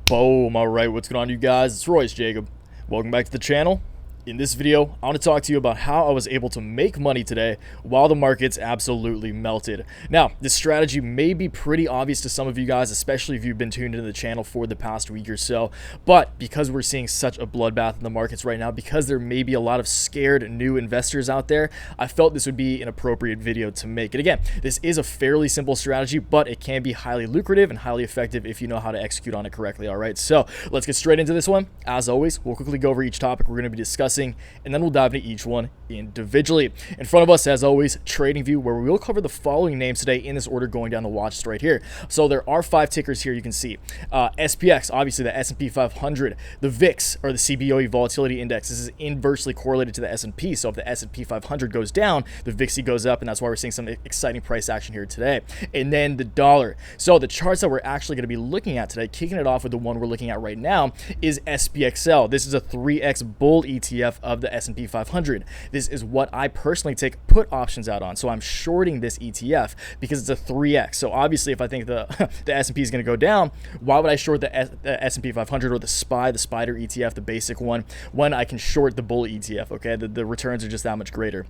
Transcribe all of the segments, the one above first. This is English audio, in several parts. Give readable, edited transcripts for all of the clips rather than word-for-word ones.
Boom. Alright, what's going on, you guys? It's Royce Jacob. Welcome back to the channel. In this video, I want to talk to you about how I was able to make money today while the markets absolutely melted. Now, this strategy may be pretty obvious to some of you guys, especially if you've been tuned into the channel for the past week or so, but because we're seeing such a bloodbath in the markets right now, because there may be a lot of scared new investors out there, I felt this would be an appropriate video to make. And again, this is a fairly simple strategy, but it can be highly lucrative and highly effective if you know how to execute on it correctly. Alright, so let's get straight into this one. As always, we'll quickly go over each topic we're going to be discussing, and then we'll dive into each one individually. In front of us, as always, TradingView, where we will cover the following names today in this order going down the watch list right here. So there are 5 tickers here you can see. SPX, obviously the S&P 500, the VIX, or the CBOE Volatility Index. This is inversely correlated to the S&P, so if the S&P 500 goes down, the VIXY goes up, and that's why we're seeing some exciting price action here today. And then the dollar. So the charts that we're actually going to be looking at today, kicking it off with the one we're looking at right now, is Spxl. This is a 3x bull ETF of the S&P 500. This is what I personally take put options out on. So I'm shorting this ETF because it's a 3x. So obviously, if I think the S&P is going to go down, why would I short the S&P 500 or the SPY, the Spider ETF, the basic one, when I can short the bull ETF? Okay, the returns are just that much greater.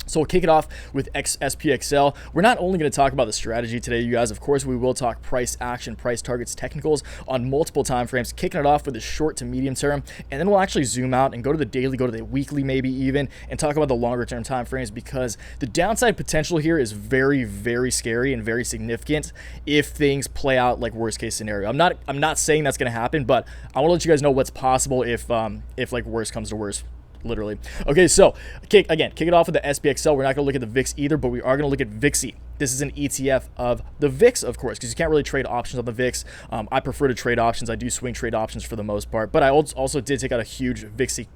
So we'll kick it off with Spxl. We're not only going to talk about the strategy today, you guys. Of course, we will talk price action, price targets, technicals on multiple time frames, kicking it off with the short to medium term, and then we'll actually zoom out and go to the daily, go to the weekly maybe even, and talk about the longer term time frames, because the downside potential here is very, very scary and very significant if things play out like worst case scenario. I'm not saying that's going to happen, but I want to let you guys know what's possible if like worst comes to worst. Literally. Okay, so kick it off with the Spxl. We're not going to look at the VIX either, but we are going to look at VIXY. This is an ETF of the VIX, of course, because you can't really trade options on the VIX. I prefer to trade options. I do swing trade options for the most part, but I also did take out a huge VIXY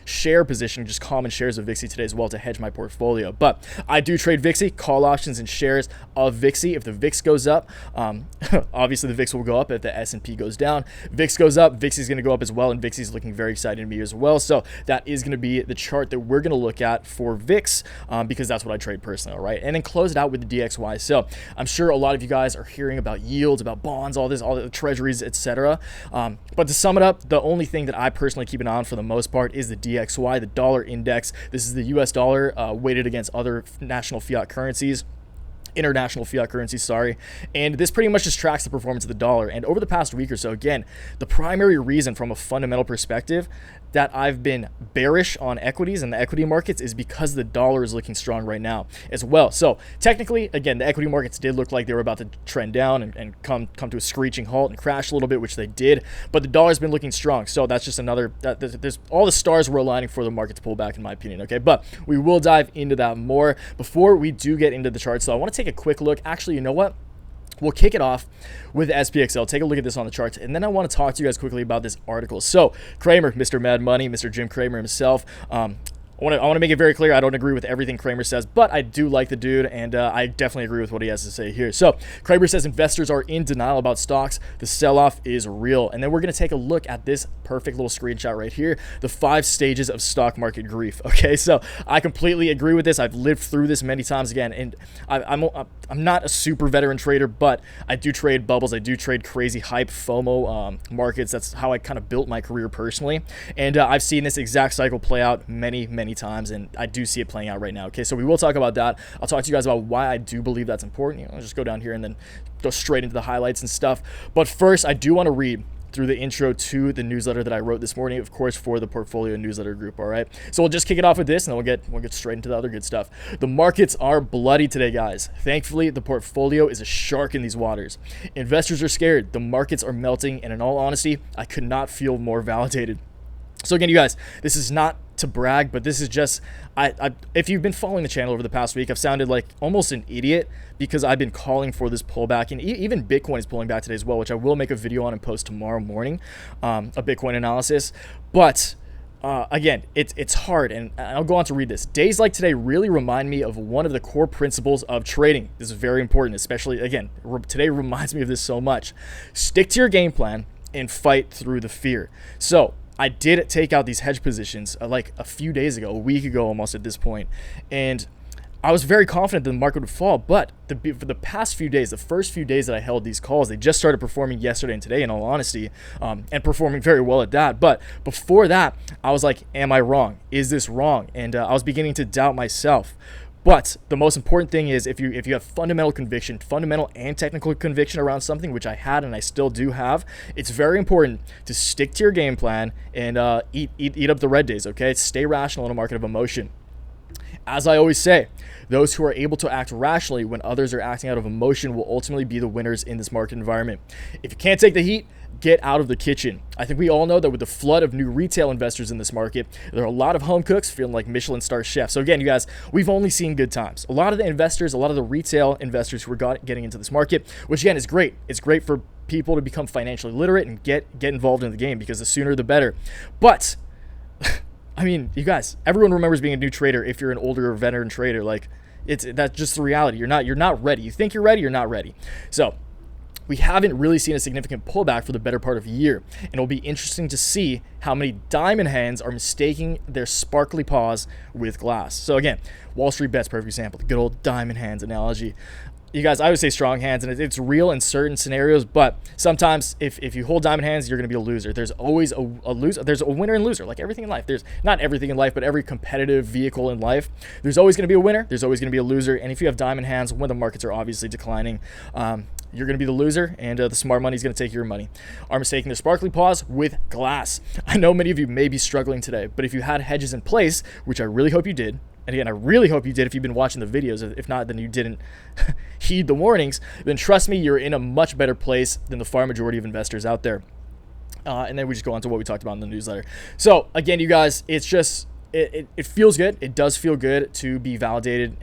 share position, just common shares of VIXY today as well to hedge my portfolio. But I do trade VIXY, call options, and shares of VIXY. If the VIX goes up, obviously the VIX will go up. If the S&P goes down, VIX goes up, VIXY is going to go up as well, and VIXY is looking very exciting to me as well. So that is going to be the chart that we're going to look at for VIX, because that's what I trade personally, all right? And then close it out with the DXY. So I'm sure a lot of you guys are hearing about yields, about bonds, all the treasuries, etc. But to sum it up, the only thing that I personally keep an eye on for the most part is the DXY, the dollar index. This is the US dollar weighted against other international fiat currencies, sorry. And this pretty much just tracks the performance of the dollar. And over the past week or so, again, the primary reason from a fundamental perspective that I've been bearish on equities and the equity markets is because the dollar is looking strong right now as well. So technically, again, the equity markets did look like they were about to trend down and come to a screeching halt and crash a little bit, which they did. But the dollar's been looking strong. So that's just another, there's all the stars were aligning for the market to pull back, in my opinion. Okay, but we will dive into that more before we do get into the charts. So I want to take a quick look. Actually, you know what? We'll kick it off with Spxl. Take a look at this on the charts, and then I want to talk to you guys quickly about this article. So, Cramer, Mr. Mad Money, Mr. Jim Cramer himself, I want to make it very clear, I don't agree with everything Cramer says, but I do like the dude, and I definitely agree with what he has to say here. So, Cramer says investors are in denial about stocks. The sell-off is real. And then we're going to take a look at this perfect little screenshot right here, the 5 stages of stock market grief. Okay, so I completely agree with this. I've lived through this many times again, and I'm not a super veteran trader, but I do trade bubbles. I do trade crazy hype FOMO markets. That's how I kind of built my career personally, and I've seen this exact cycle play out many times, and I do see it playing out right now. Okay, so we will talk about that. I'll talk to you guys about why I do believe that's important. I'll just go down here and then go straight into the highlights and stuff. But first, I do want to read through the intro to the newsletter that I wrote this morning, of course, for the portfolio newsletter group. All right, so we'll just kick it off with this, and then we'll get straight into the other good stuff. The markets are bloody today, guys. Thankfully, the portfolio is a shark in these waters. Investors are scared. The markets are melting, and in all honesty, I could not feel more validated. So again, you guys, this is not to brag, but this is just, if you've been following the channel over the past week, I've sounded like almost an idiot because I've been calling for this pullback, and even Bitcoin is pulling back today as well, which I will make a video on and post tomorrow morning, a Bitcoin analysis. But again, it's hard, and I'll go on to read this. Days like today really remind me of one of the core principles of trading. This is very important, especially, again, today reminds me of this so much. Stick to your game plan and fight through the fear. So I did take out these hedge positions like a few days ago, a week ago almost at this point, and I was very confident that the market would fall, but for the past few days, the first few days that I held these calls, they just started performing yesterday and today, in all honesty, and performing very well at that. But before that, I was like, am I wrong? Is this wrong? And I was beginning to doubt myself. But the most important thing is if you have fundamental conviction, fundamental and technical conviction around something, which I had and I still do have, it's very important to stick to your game plan and eat up the red days, okay? Stay rational in a market of emotion. As I always say, those who are able to act rationally when others are acting out of emotion will ultimately be the winners in this market environment. If you can't take the heat, get out of the kitchen. I think we all know that with the flood of new retail investors in this market, there are a lot of home cooks feeling like Michelin star chefs. So again, you guys, we've only seen good times. A lot of the investors, a lot of the retail investors who are getting into this market, which again is great. It's great for people to become financially literate and get involved in the game, because the sooner the better. But I mean, you guys, everyone remembers being a new trader if you're an older veteran trader. Like, that's just the reality. You're not ready. You think you're ready, you're not ready. So we haven't really seen a significant pullback for the better part of a year, and it'll be interesting to see how many diamond hands are mistaking their sparkly paws with glass. So again, Wall Street Bets, perfect example, the good old diamond hands analogy. You guys, I would say strong hands, and it's real in certain scenarios, but sometimes if you hold diamond hands, you're going to be a loser. There's always a loser. There's a winner and loser, like everything in life. There's not everything in life, but every competitive vehicle in life, there's always going to be a winner. There's always going to be a loser. And if you have diamond hands when the markets are obviously declining, you're going to be the loser, and the smart money is going to take your money. Are mistaking their sparkly paws with glass. I know many of you may be struggling today, but if you had hedges in place, which I really hope you did, and again, I really hope you did if you've been watching the videos. If not, then you didn't heed the warnings. Then trust me, you're in a much better place than the far majority of investors out there. And then we just go on to what we talked about in the newsletter. So again, you guys, it's just, it feels good. It does feel good to be validated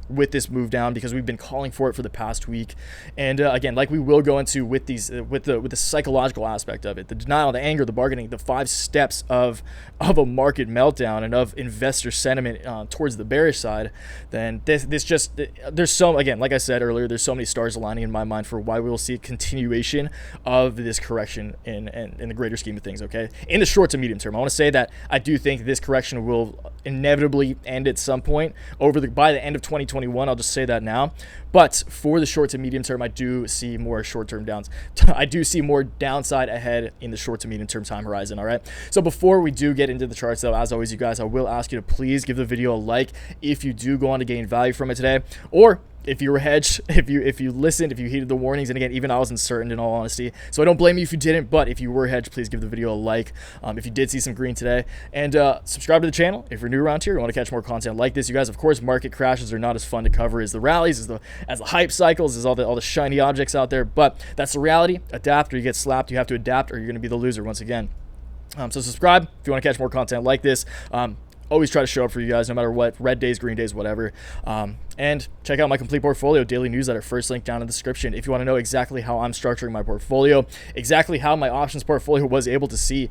with this move down, because we've been calling for it for the past week. And again, like we will go into with these with the psychological aspect of it, the denial, the anger, the bargaining, the 5 steps of a market meltdown and of investor sentiment towards the bearish side, then this just, there's so, again, like I said earlier, there's so many stars aligning in my mind for why we will see a continuation of this correction in the greater scheme of things, okay? In the short to medium term, I want to say that I do think this correction will inevitably end at some point by the end of 2021. I'll just say that now. But for the short to medium term, I do see more short-term downs. I do see more downside ahead in the short to medium term time horizon, all right? So before we do get into the charts, though, as always, you guys, I will ask you to please give the video a like if you do go on to gain value from it today, or if you were hedged, if you listened, if you heeded the warnings. And again, even I was uncertain, in all honesty, so I don't blame you if you didn't. But if you were hedged, please give the video a like if you did see some green today, and subscribe to the channel if you're new around here. You want to catch more content like this, you guys. Of course, market crashes are not as fun to cover as the rallies, as the hype cycles, as all the shiny objects out there, but that's the reality. Adapt or you get slapped. You have to adapt or you're going to be the loser once again. So subscribe if you want to catch more content like this. Always try to show up for you guys, no matter what, red days, green days, whatever. And check out my complete portfolio daily newsletter, first link down in the description, if you want to know exactly how I'm structuring my portfolio, exactly how my options portfolio was able to see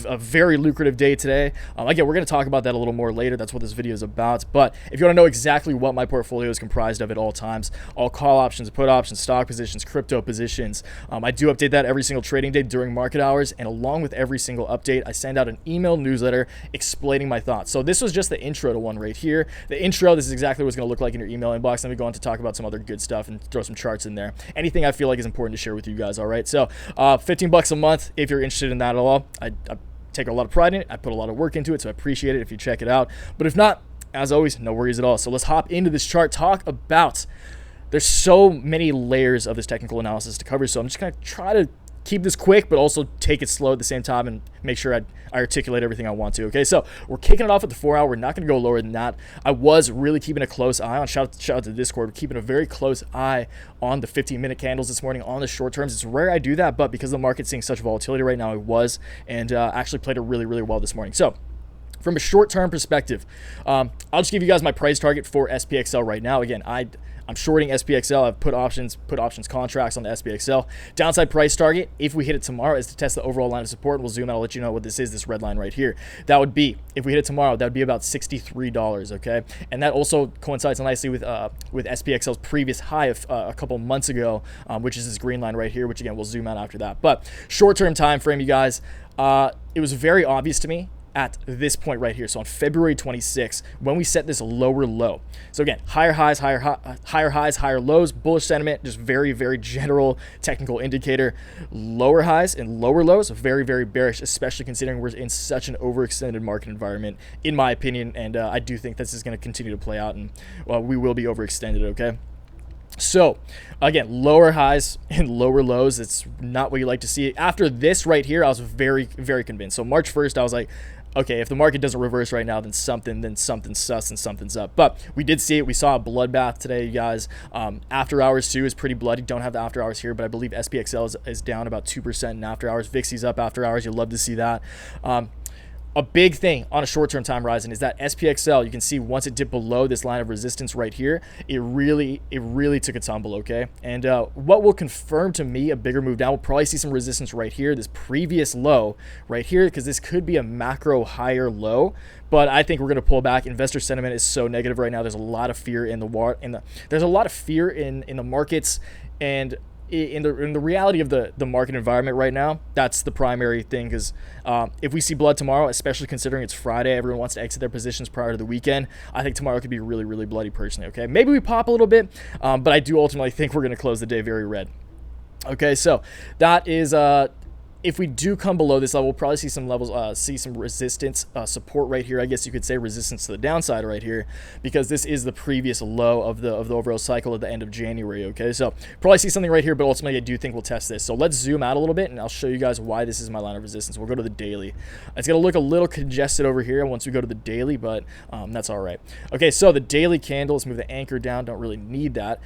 a very lucrative day today. Again, we're going to talk about that a little more later. That's what this video is about. But if you want to know exactly what my portfolio is comprised of at all times, all call options, put options, stock positions, crypto positions, I do update that every single trading day during market hours. And along with every single update, I send out an email newsletter explaining my thoughts. So this was just the intro to one right here. The intro, this is exactly what it's going to look like in your email inbox. Then we go on to talk about some other good stuff and throw some charts in there. Anything I feel like is important to share with you guys, all right? So $15 a month if you're interested in that at all. I take a lot of pride in it. I put a lot of work into it, so I appreciate it if you check it out. But if not, as always, no worries at all. So let's hop into this chart. There's so many layers of this technical analysis to cover, so I'm just going to try to keep this quick, but also take it slow at the same time and make sure I articulate everything I want to. Okay, so we're kicking it off at the 4 hour. We're not going to go lower than that. I was really keeping a close eye on, shout out to Discord, we're keeping a very close eye on the 15-minute candles this morning on the short terms. It's rare I do that, but because the market's seeing such volatility right now, I was, and actually played it really, really well this morning. So from a short-term perspective, I'll just give you guys my price target for SPXL right now. Again, I'm shorting SPXL. I've put options contracts on the SPXL. Downside price target, if we hit it tomorrow, is to test the overall line of support. We'll zoom out. I'll let you know what this is, this red line right here. That would be, if we hit it tomorrow, that would be about $63, okay? And that also coincides nicely with SPXL's previous high of a couple months ago, which is this green line right here, which again, we'll zoom out after that. But short-term time frame, you guys, it was very obvious to me at this point right here. So on February 26th, when we set this lower low. So again, higher highs, higher lows, bullish sentiment, just very, very general technical indicator. Lower highs and lower lows, very, very bearish, especially considering we're in such an overextended market environment, in my opinion. And I do think this is going to continue to play out, and we will be overextended, okay? So again, lower highs and lower lows, it's not what you like to see. After this right here, I was very, very convinced. So March 1st, I was like, okay, if the market doesn't reverse right now, then something's sus and something's up. But we did see it. We saw a bloodbath today, you guys. After hours too is pretty bloody. Don't have the after hours here, but I believe Spxl is down about 2% in after hours. VIXY's up after hours. You'll love to see that. A big thing on a short-term time horizon is that Spxl, you can see once it dipped below this line of resistance right here, it really took a tumble, okay? And what will confirm to me a bigger move down, we'll probably see some resistance right here, this previous low right here, because this could be a macro higher low, but I think we're going to pull back. Investor sentiment is so negative right now. There's a lot of fear in there's a lot of fear in the markets, and in the reality of the market environment right now, that's the primary thing. Because if we see blood tomorrow, especially considering it's Friday, everyone wants to exit their positions prior to the weekend. I think tomorrow could be really, really bloody personally, okay? Maybe we pop a little bit, but I do ultimately think we're going to close the day very red. Okay, so that is if we do come below this level, we'll probably see some levels, see some resistance, support right here. I guess you could say resistance to the downside right here, because this is the previous low of the overall cycle at the end of January. Okay, so probably see something right here, but ultimately I do think we'll test this. So let's zoom out a little bit, and I'll show you guys why this is my line of resistance. We'll go to the daily. It's gonna look a little congested over here once we go to the daily, but that's all right. Okay, so the daily candle. Let's move the anchor down. Don't really need that.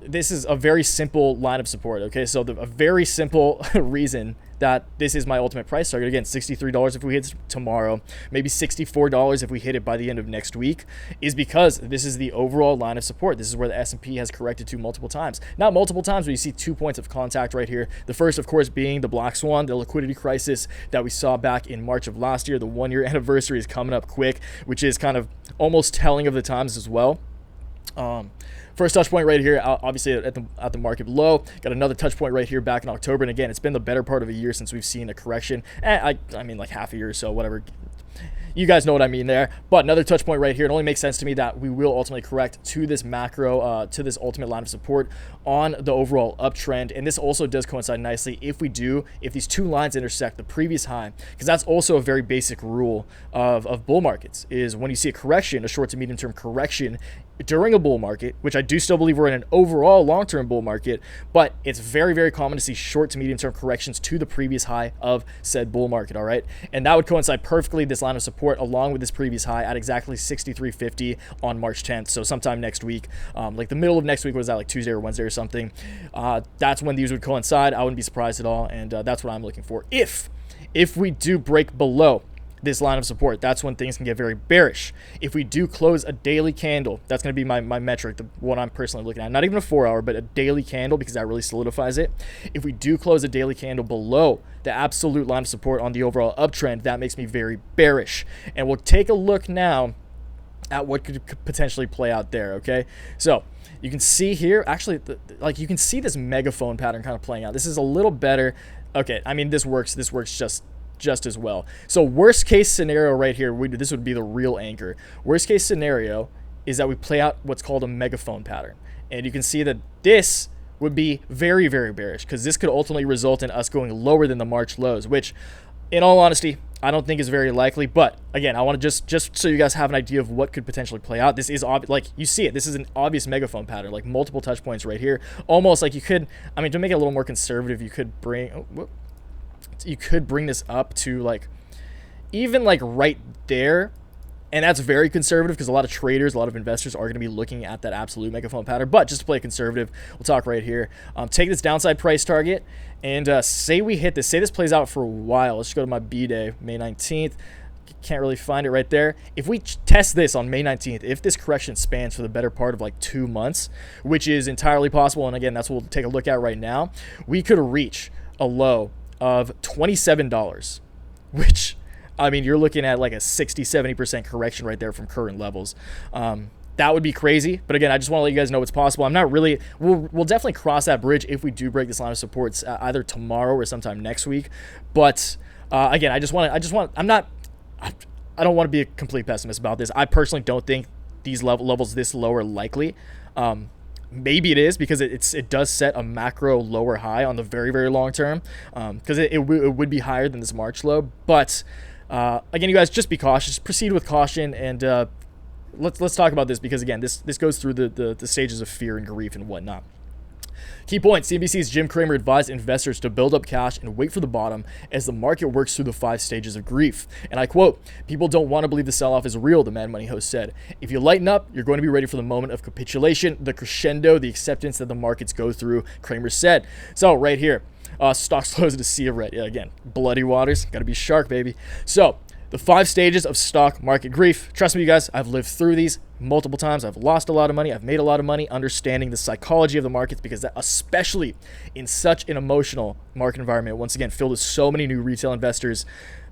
This is a very simple line of support. Okay, so a very simple reason that this is my ultimate price target. Again, $63 if we hit tomorrow, maybe $64 if we hit it by the end of next week, is because this is the overall line of support. This is where the S&P has corrected to multiple times. Not multiple times, but you see 2 points of contact right here. The first, of course, being the black swan, the liquidity crisis that we saw back in March of last year. The 1-year anniversary is coming up quick, which is kind of almost telling of the times as well. First touch point right here, obviously at the market low. Got another touch point right here back in October. And again, it's been the better part of a year since we've seen a correction. I mean, like half a year or so, whatever. You guys know what I mean there. But another touch point right here. It only makes sense to me that we will ultimately correct to this macro, to this ultimate line of support on the overall uptrend. And this also does coincide nicely if these two lines intersect the previous high, because that's also a very basic rule of bull markets, is when you see a correction, a short to medium term correction during a bull market, which I do still believe we're in an overall long-term bull market, but it's very, very common to see short to medium term corrections to the previous high of said bull market, all right? And that would coincide perfectly, this line of support, along with this previous high at exactly 63.50 on March 10th. So sometime next week, like the middle of next week, was that like Tuesday or Wednesday or something? That's when these would coincide. I wouldn't be surprised at all, and that's what I'm looking for. If we do break below this line of support, that's when things can get very bearish. If we do close a daily candle, that's going to be my metric, what I'm personally looking at. Not even a 4-hour, but a daily candle, because that really solidifies it. If we do close a daily candle below the absolute line of support on the overall uptrend, that makes me very bearish. And we'll take a look now at what could potentially play out there, okay? So you can see here, actually, like you can see this megaphone pattern kind of playing out. This is a little better. Okay, I mean, this works just as well. So worst case scenario right here, this would be the real anchor. Worst case scenario is that we play out what's called a megaphone pattern. And you can see that this would be very, very bearish, because this could ultimately result in us going lower than the March lows, which in all honesty, I don't think is very likely. But again, I want to just so you guys have an idea of what could potentially play out. This is like you see it. This is an obvious megaphone pattern, like multiple touch points right here. Almost like you could, I mean, to make it a little more conservative, you could bring this up to like even like right there, and that's very conservative, because a lot of traders, a lot of investors are going to be looking at that absolute megaphone pattern. But just to play conservative, we'll talk right here. Take this downside price target, and say we hit this, say this plays out for a while. Let's just go to my B-Day, May 19th. Can't really find it right there. If we test this on May 19th, if this correction spans for the better part of like 2 months, which is entirely possible, and again, that's what we'll take a look at right now, we could reach a low of $27, which, I mean, you're looking at like a 60-70% correction right there from current levels. That would be crazy, but again, I just want to let you guys know it's possible. I'm not really, we'll definitely cross that bridge if we do break this line of supports either tomorrow or sometime next week. But again, I'm not I don't want to be a complete pessimist about this. I personally don't think these levels this low are likely. Maybe it is because it does set a macro lower high on the very, very long term, because it would be higher than this March low. But again, you guys, just be cautious. Proceed with caution, and let's talk about this, because again, this goes through the stages of fear and grief and whatnot. Key point: CNBC's Jim Cramer advised investors to build up cash and wait for the bottom as the market works through the 5 stages of grief. And I quote, "People don't want to believe the sell-off is real," the Mad Money host said. "If you lighten up, you're going to be ready for the moment of capitulation, the crescendo, the acceptance that the markets go through," Cramer said. So right here, stocks closed at a sea of red. Yeah, again, bloody waters. Got to be shark, baby. So the 5 stages of stock market grief. Trust me, you guys, I've lived through these multiple times. I've lost a lot of money. I've made a lot of money understanding the psychology of the markets, because that, especially in such an emotional market environment, once again, filled with so many new retail investors,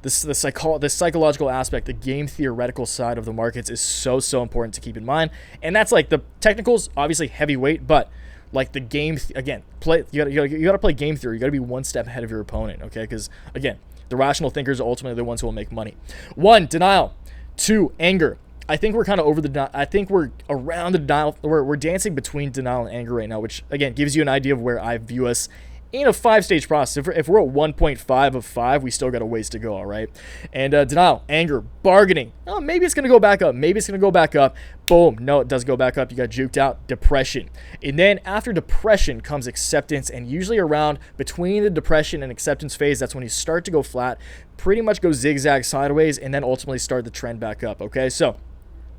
the psychological aspect, the game theoretical side of the markets is so important to keep in mind. And that's like the technicals, obviously heavyweight, but like the game, again, you got to play game theory. You got to be one step ahead of your opponent, okay? Because again, the rational thinkers are ultimately the ones who will make money. 1, denial. 2, anger. I think we're kind of over the. I think we're around the denial. We're dancing between denial and anger right now, which again gives you an idea of where I view us in a 5-stage process. If we're at 1.5 of 5, we still got a ways to go. All right. And denial, anger, bargaining. Oh, maybe it's gonna go back up. Maybe it's gonna go back up. Boom. No, it does go back up. You got juked out. Depression. And then after depression comes acceptance, and usually around between the depression and acceptance phase, that's when you start to go flat, pretty much go zigzag sideways, and then ultimately start the trend back up. Okay, so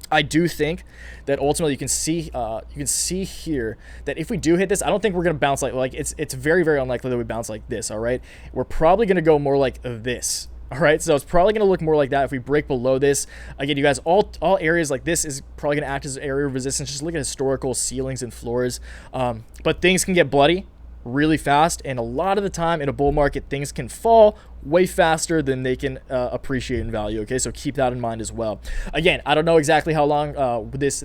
I do think that ultimately you can see here that if we do hit this, I don't think we're going to bounce like it's very, very unlikely that we bounce like this. All right, we're probably going to go more like this. All right, so it's probably going to look more like that if we break below this. Again, you guys, all areas like this is probably going to act as an area of resistance. Just look at historical ceilings and floors. But things can get bloody really fast, and a lot of the time in a bull market, things can fall way faster than they can appreciate in value. Okay, so keep that in mind as well. Again, I don't know exactly how long this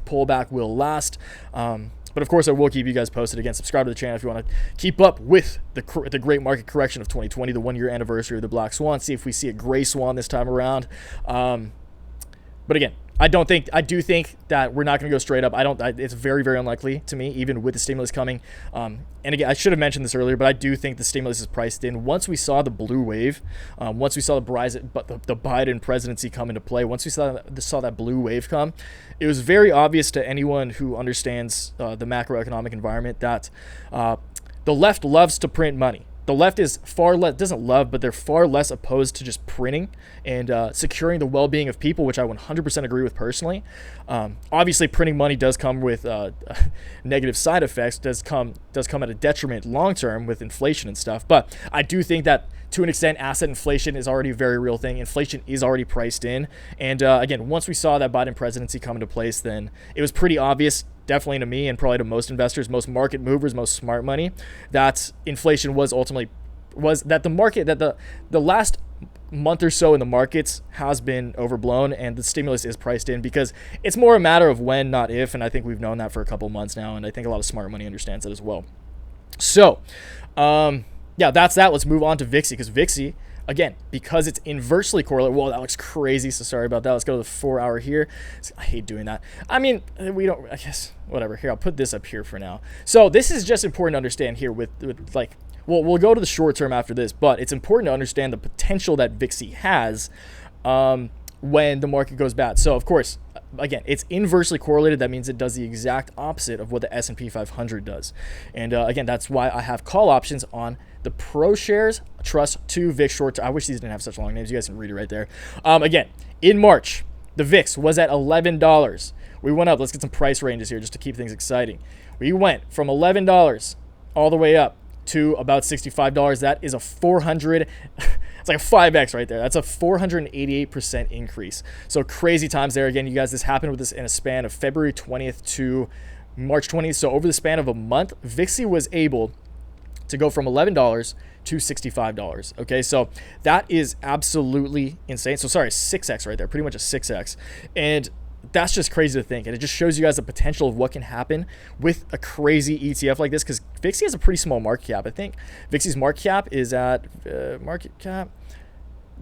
pullback will last. But of course, I will keep you guys posted. Again, subscribe to the channel if you want to keep up with the great market correction of 2020, the 1-year anniversary of the Black Swan. See if we see a gray swan this time around. But again, I do think that we're not going to go straight up. It's very, very unlikely to me, even with the stimulus coming. And again, I should have mentioned this earlier, but I do think the stimulus is priced in. Once we saw the blue wave, once we saw the Biden presidency come into play, once we saw that blue wave come, it was very obvious to anyone who understands the macroeconomic environment that the left loves to print money. The left is doesn't love, but they're far less opposed to just printing and securing the well-being of people, which I 100% agree with personally. Obviously, printing money does come with negative side effects, does come at a detriment long-term with inflation and stuff. But I do think that to an extent, asset inflation is already a very real thing. Inflation is already priced in. And again, once we saw that Biden presidency come into place, then it was pretty obvious, definitely to me and probably to most investors, most market movers, most smart money, that inflation was that the market, that the last month or so in the markets has been overblown, and the stimulus is priced in, because it's more a matter of when, not if. And I think we've known that for a couple months now, and I think a lot of smart money understands that as well. So yeah, that's that. Let's move on to VIXY, because VIXY, again, because it's inversely correlated. Whoa, that looks crazy. So sorry about that. Let's go to the 4-hour here. I hate doing that. I mean, I guess, whatever. Here, I'll put this up here for now. So this is just important to understand here with like, we'll go to the short term after this, but it's important to understand the potential that VIXY has when the market goes bad. So of course, again, it's inversely correlated. That means it does the exact opposite of what the S&P 500 does. And again, that's why I have call options on the ProShares Trust 2 VIX short. I wish these didn't have such long names. You guys can read it right there. Again, in March, the VIX was at $11. We went up. Let's get some price ranges here just to keep things exciting. We went from $11 all the way up to about $65. That is a 400. It's like a 5x right there. That's a 488% increase. So crazy times there. Again, you guys, this happened with this in a span of February 20th to March 20th. So over the span of a month, VIXY was able to go from $11 to $65. Okay, so that is absolutely insane. So sorry, 6x right there, pretty much a 6x. And that's just crazy to think. And it just shows you guys the potential of what can happen with a crazy ETF like this, because VIXY has a pretty small market cap. I think VIXY's market cap is at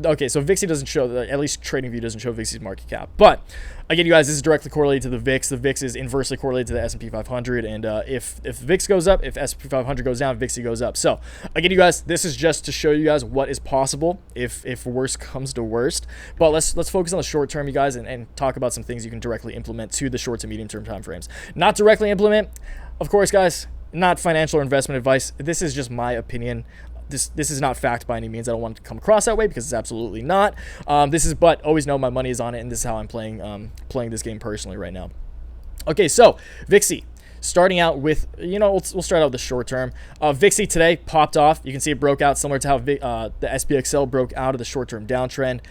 okay, so VIXY doesn't show, at least TradingView doesn't show VIXY's market cap. But again, you guys, this is directly correlated to the VIX. The VIX is inversely correlated to the S&P 500. And if VIX goes up, if S&P 500 goes down, VIXY goes up. So again, you guys, this is just to show you guys what is possible if worst comes to worst. But let's focus on the short term, you guys, and talk about some things you can directly implement to the short to medium term time frames. Not directly implement, of course, guys, not financial or investment advice. This is just my opinion. This is not fact by any means. I don't want it to come across that way because it's absolutely not. But always know my money is on it, and this is how I'm playing this game personally right now. Okay, so VIXY. Starting out with, we'll start out with the short term. VIXY today popped off. You can see it broke out similar to how the Spxl broke out of the short term downtrend.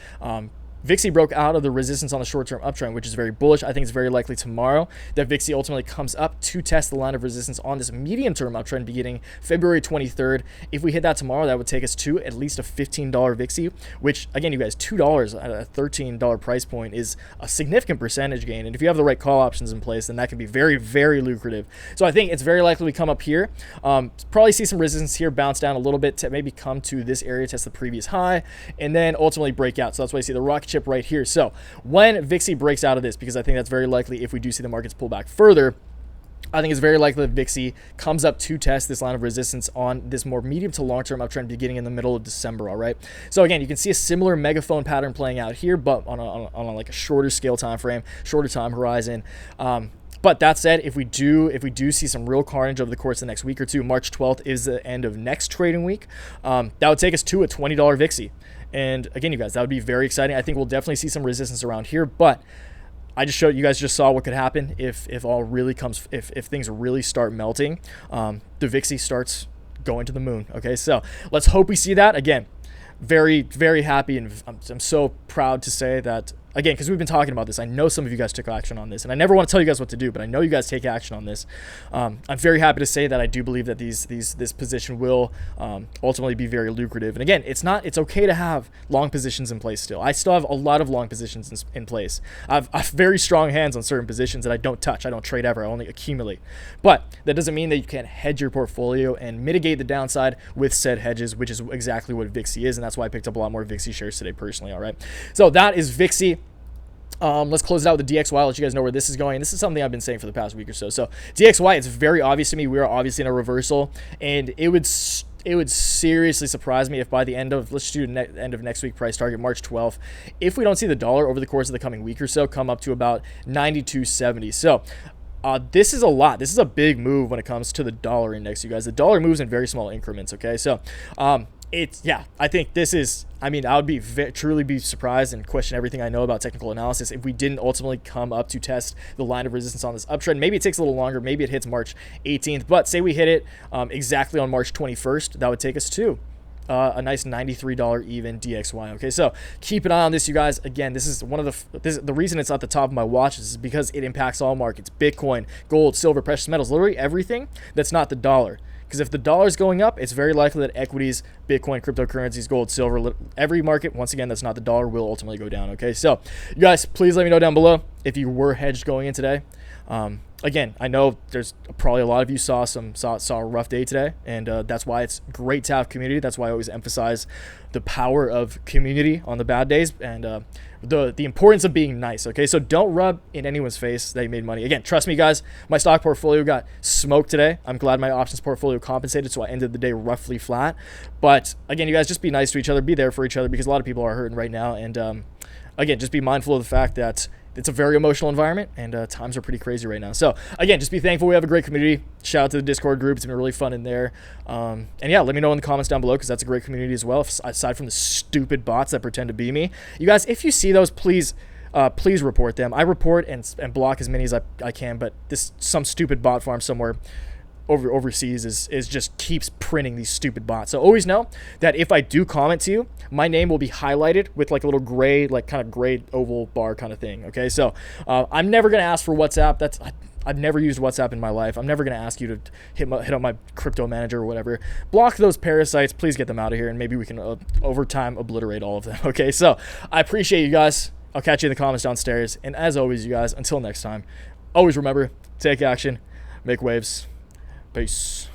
VIXY broke out of the resistance on the short-term uptrend, which is very bullish. I think it's very likely tomorrow that VIXY ultimately comes up to test the line of resistance on this medium-term uptrend beginning February 23rd. If we hit that tomorrow, that would take us to at least a $15 VIXY, which, again, you guys, $2 at a $13 price point is a significant percentage gain. And if you have the right call options in place, then that can be very, very lucrative. So I think it's very likely we come up here. Probably see some resistance here, bounce down a little bit to maybe come to this area, test the previous high, and then ultimately break out. So that's why you see the rocket chip right here. So when VIXY breaks out of this, because I think that's very likely if we do see the markets pull back further, I think it's very likely that VIXY comes up to test this line of resistance on this more medium to long-term uptrend beginning in the middle of December, all right? So again, you can see a similar megaphone pattern playing out here, but on a like a shorter scale time frame, shorter time horizon. But that said, if we do see some real carnage over the course of the next week or two, March 12th is the end of next trading week, that would take us to a $20 VIXY. And again, you guys, that would be very exciting. I think we'll definitely see some resistance around here, but I just showed you guys, just saw what could happen if things really start melting. The VIXY starts going to the moon. Okay, so let's hope we see that. Again, very, very happy, and I'm so proud to say that, again, because we've been talking about this. I know some of you guys took action on this, and I never want to tell you guys what to do, but I know you guys take action on this. I'm very happy to say that I do believe that this position will ultimately be very lucrative. And again, it's okay to have long positions in place still. I still have a lot of long positions in place. I've very strong hands on certain positions that I don't touch. I don't trade ever. I only accumulate. But that doesn't mean that you can't hedge your portfolio and mitigate the downside with said hedges, which is exactly what VIXY is, and that's why I picked up a lot more VIXY shares today personally. All right, so that is VIXY. Let's close it out with the DXY. I'll let you guys know where this is going. This is something I've been saying for the past week or so. So DXY, it's very obvious to me we are obviously in a reversal, and it would seriously surprise me if by the end of, let's do end of next week price target, March 12th, if we don't see the dollar over the course of the coming week or so come up to about 92.70. So this is a lot. This is a big move when it comes to the dollar index, you guys. The dollar moves in very small increments, okay? So I think this is, I would truly be surprised and question everything I know about technical analysis if we didn't ultimately come up to test the line of resistance on this uptrend. Maybe it takes a little longer. Maybe it hits March 18th, but say we hit it exactly on March 21st, that would take us to a nice $93 even DXY. Okay, so keep an eye on this, you guys. Again, this is the reason it's at the top of my watch is because it impacts all markets: Bitcoin, gold, silver, precious metals, literally everything that's not the dollar. Because if the dollar is going up, it's very likely that equities, Bitcoin, cryptocurrencies, gold, silver, every market, once again, that's not the dollar, will ultimately go down. Okay, so you guys, please let me know down below if you were hedged going in today. Again, I know there's probably a lot of you saw a rough day today, and that's why it's great to have community. That's why I always emphasize the power of community on the bad days, and the importance of being nice. Okay, so don't rub in anyone's face that you made money. Again, trust me, guys, my stock portfolio got smoked today. I'm glad my options portfolio compensated, so I ended the day roughly flat. But again, you guys, just be nice to each other, be there for each other, because a lot of people are hurting right now. And again, just be mindful of the fact that it's a very emotional environment, and times are pretty crazy right now. So again, just be thankful we have a great community. Shout out to the Discord group. It's been really fun in there. And yeah, let me know in the comments down below, because that's a great community as well, aside from the stupid bots that pretend to be me. You guys, if you see those, please report them. I report and block as many as I can, but some stupid bot farm somewhere overseas is just keeps printing these stupid bots. So always know that if I do comment to you, my name will be highlighted with like a little gray, like kind of gray oval bar kind of thing. Okay, so I'm never gonna ask for WhatsApp. I've never used WhatsApp in my life. I'm never gonna ask you to hit up my crypto manager or whatever. Block those parasites. Please get them out of here, and maybe we can over time obliterate all of them. Okay, so I appreciate you guys. I'll catch you in the comments downstairs. And as always, you guys, until next time, always remember, take action, make waves. Peace.